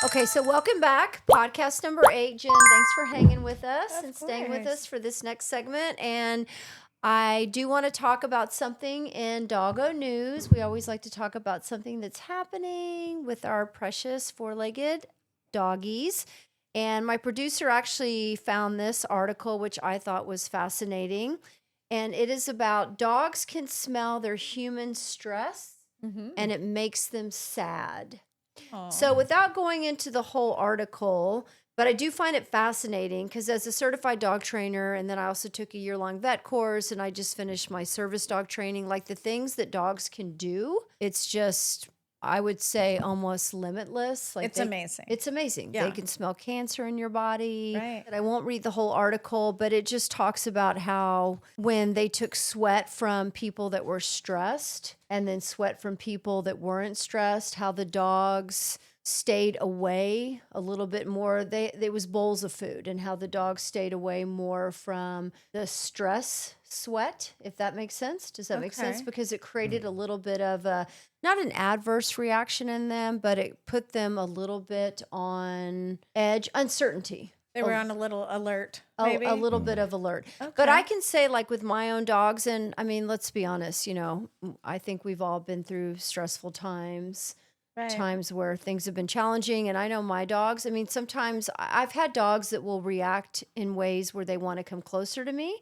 Okay, so welcome back. Podcast number 8. Jen, thanks for hanging with us Of and staying with course. us for this next segment. And I do want to talk about something in doggo news. We always like to talk about something that's happening with our precious four-legged doggies. And my producer actually found this article, which I thought was fascinating. And it is about dogs can smell their human stress and it makes them sad. So, Oh, without going into the whole article, but I do find it fascinating because as a certified dog trainer, and then I also took a year-long vet course, and I just finished my service dog training, like the things that dogs can do, it's just, I would say, almost limitless. Like it's amazing. it's amazing. They Yeah. can smell cancer in your body. Right. And I won't read the whole article, but it just talks about how when they took sweat from people that were stressed and then sweat from people that weren't stressed, how the dogs stayed away a little bit more. It was bowls of food, and how the dogs stayed away more from the stress sweat, if that makes sense. Does that make sense? Okay. Because it created a little bit of a, not an adverse reaction in them, but it put them a little bit on edge, uncertainty. They were on a little alert, A maybe. little bit of alert. But Okay. I can say, like with my own dogs, and I mean, let's be honest, I think we've all been through stressful times, Right. times where things have been challenging. And I know my dogs, I mean, sometimes I've had dogs that will react in ways where they want to come closer to me.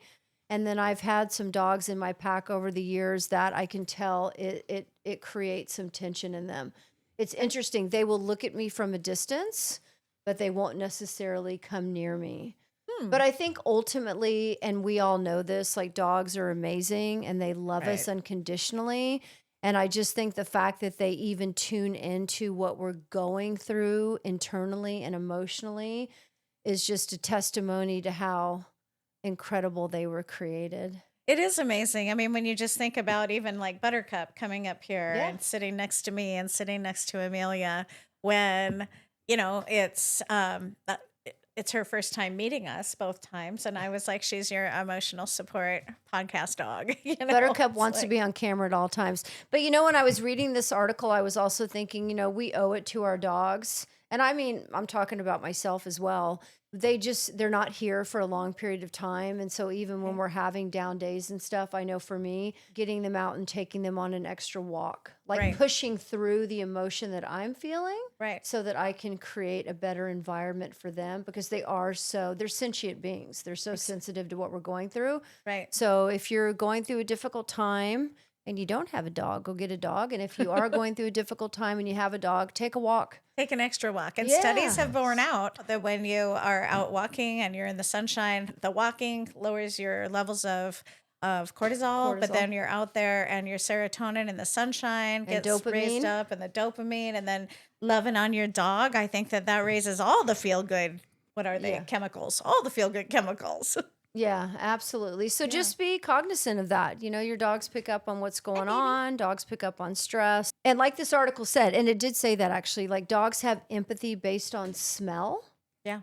And then I've had some dogs in my pack over the years that I can tell it creates some tension in them. It's interesting. They will look at me from a distance, but they won't necessarily come near me. But I think ultimately, and we all know this, like dogs are amazing and they love us Right. unconditionally. And I just think the fact that they even tune into what we're going through internally and emotionally is just a testimony to how incredible they were created. It is amazing. I mean, when you just think about even like Buttercup coming up here Yeah. and sitting next to me and sitting next to Amelia, when it's her first time meeting us both times, and I was like, she's your emotional support podcast dog. Buttercup It's wants to like, be on camera at all times. But when I was reading this article, I was also thinking, we owe it to our dogs. And I mean, I'm talking about myself as well. They're not here for a long period of time. And so even when Right. we're having down days and stuff, I know for me, getting them out and taking them on an extra walk, like Right. pushing through the emotion that I'm feeling Right. so that I can create a better environment for them because they're sentient beings. They're so sensitive to what we're going through. Right. So if you're going through a difficult time and you don't have a dog, go get a dog. And if you are going through a difficult time and you have a dog, take a walk. Take an extra walk. And studies have borne Yes. out that when you are out walking and you're in the sunshine, the walking lowers your levels of cortisol, but Cortisol. then you're out there and your serotonin in the sunshine And gets raised dopamine. up, and the dopamine, and then loving on your dog. I think that raises all the feel good. What are they? Yeah. Chemicals. All the feel good chemicals. Yeah, absolutely. So Yeah. just be cognizant of that. Your dogs pick up on what's going on, dogs pick up on stress. And like this article said, and it did say that actually, like dogs have empathy based on smell, Yeah.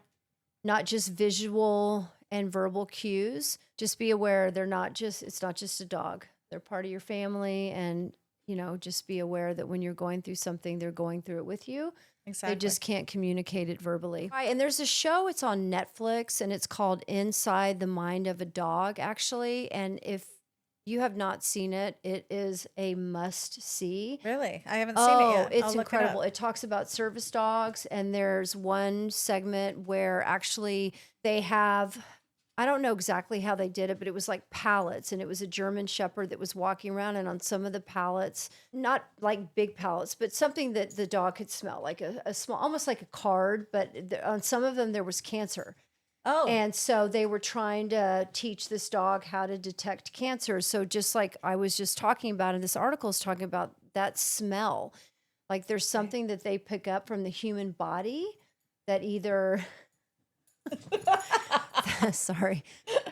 not just visual and verbal cues. Just be aware it's not just a dog. They're part of your family, and just be aware that when you're going through something, they're going through it with you. Exactly. They just can't communicate it verbally. Right, and there's a show, it's on Netflix, and it's called Inside the Mind of a Dog, actually. And if you have not seen it, it is a must see. Really? I haven't seen it Oh, yet. it's I'll look incredible. It up. It talks about service dogs, and there's one segment where actually they have, I don't know exactly how they did it, but it was like pallets, and it was a German Shepherd that was walking around, and on some of the pallets, not like big pallets, but something that the dog could smell, like a small, almost like a card, but on some of them there was cancer. Oh, And so they were trying to teach this dog how to detect cancer. So just like I was just talking about, and this article is talking about that smell. Like there's something that they pick up from the human body that either sorry,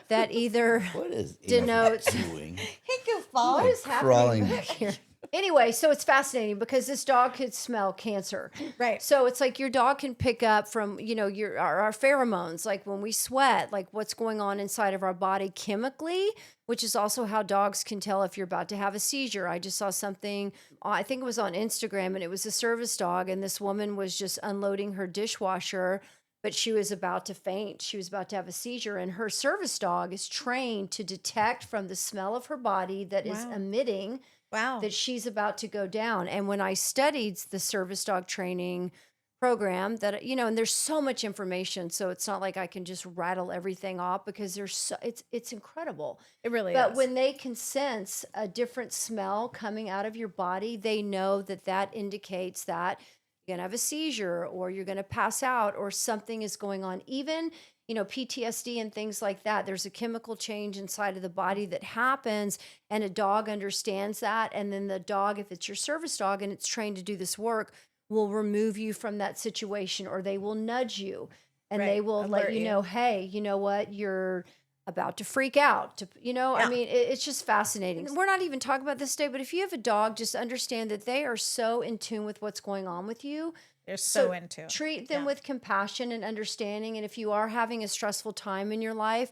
that either What is denotes Eva doing? hey, goofball. what is happening Crawling. back here? Anyway, so it's fascinating because this dog could smell cancer. Right. So it's like your dog can pick up from, our pheromones, like when we sweat, like what's going on inside of our body chemically, which is also how dogs can tell if you're about to have a seizure. I just saw something, I think it was on Instagram, and it was a service dog, and this woman was just unloading her dishwasher, but she was about to faint. She was about to have a seizure, and her service dog is trained to detect from the smell of her body that is Wow. emitting Wow. that she's about to go down. And when I studied the service dog training program, that and there's so much information, so it's not like I can just rattle everything off because it's incredible. It really But is. when they can sense a different smell coming out of your body, they know that that indicates that you're going to have a seizure or you're going to pass out or something is going on. Even, PTSD and things like that, there's a chemical change inside of the body that happens, and a dog understands that. And then the dog, if it's your service dog and it's trained to do this work, will remove you from that situation, or they will nudge you and they Right. will let Alert you you. know, hey, you know what, you're about to freak out. I Yeah. mean, it's just fascinating. We're not even talking about this today, but if you have a dog, just understand that they are so in tune with what's going on with you. They're So so into. treat them Yeah. with compassion and understanding. And if you are having a stressful time in your life,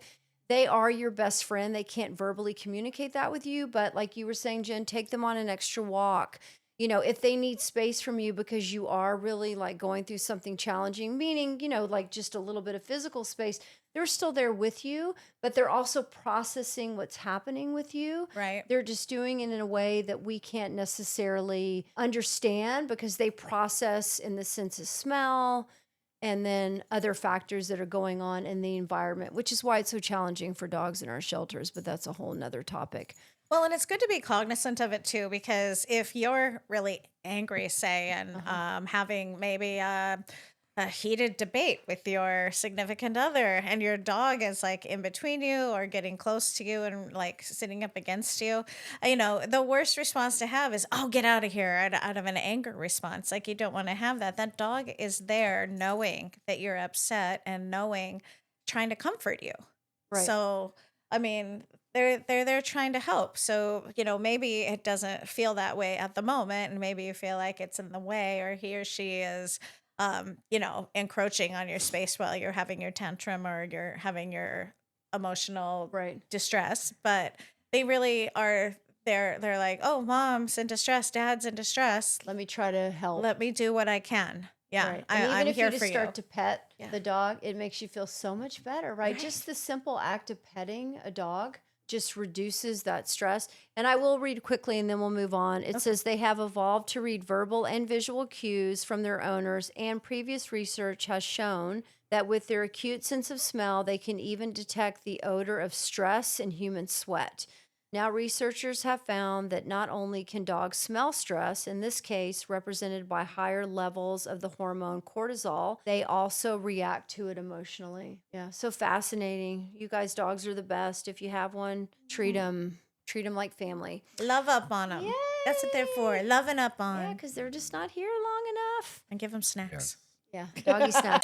they are your best friend. They can't verbally communicate that with you, but like you were saying, Jen, take them on an extra walk. If they need space from you because you are really like going through something challenging, meaning, like just a little bit of physical space, they're still there with you, but they're also processing what's happening with you. Right. They're just doing it in a way that we can't necessarily understand because they process in the sense of smell and then other factors that are going on in the environment, which is why it's so challenging for dogs in our shelters. But that's a whole nother topic. Well, and it's good to be cognizant of it too, because if you're really angry, say, and Uh-huh. having maybe a heated debate with your significant other, and your dog is like in between you or getting close to you and like sitting up against you, the worst response to have is, "Oh, get out of here!" out of an anger response. Like you don't want to have that. That dog is there, knowing that you're upset and knowing, trying to comfort you. Right. So, I mean, they're there trying to help. So, maybe it doesn't feel that way at the moment, and maybe you feel like it's in the way, or he or she is encroaching on your space while you're having your tantrum or you're having your emotional Right. distress. But they really are they're like, "Oh, mom's in distress, dad's in distress. Let me try to help. Let me do what I can." Yeah, Right. And even I'm if you here for just you. start to pet Yeah. the dog, it makes you feel so much better, right? Just Right. the simple act of petting a dog just reduces that stress. And I will read quickly and then we'll move on. It Okay. says they have evolved to read verbal and visual cues from their owners, and previous research has shown that with their acute sense of smell, they can even detect the odor of stress in human sweat. Now, researchers have found that not only can dogs smell stress, in this case represented by higher levels of the hormone cortisol, they also react to it emotionally. Yeah, so fascinating. You guys, dogs are the best. If you have one, treat them like family. Love up on them. That's what they're for. Yay! Loving up Yeah, on, because they're just not here long enough. and give them Yes. snacks. Yeah, doggy snack.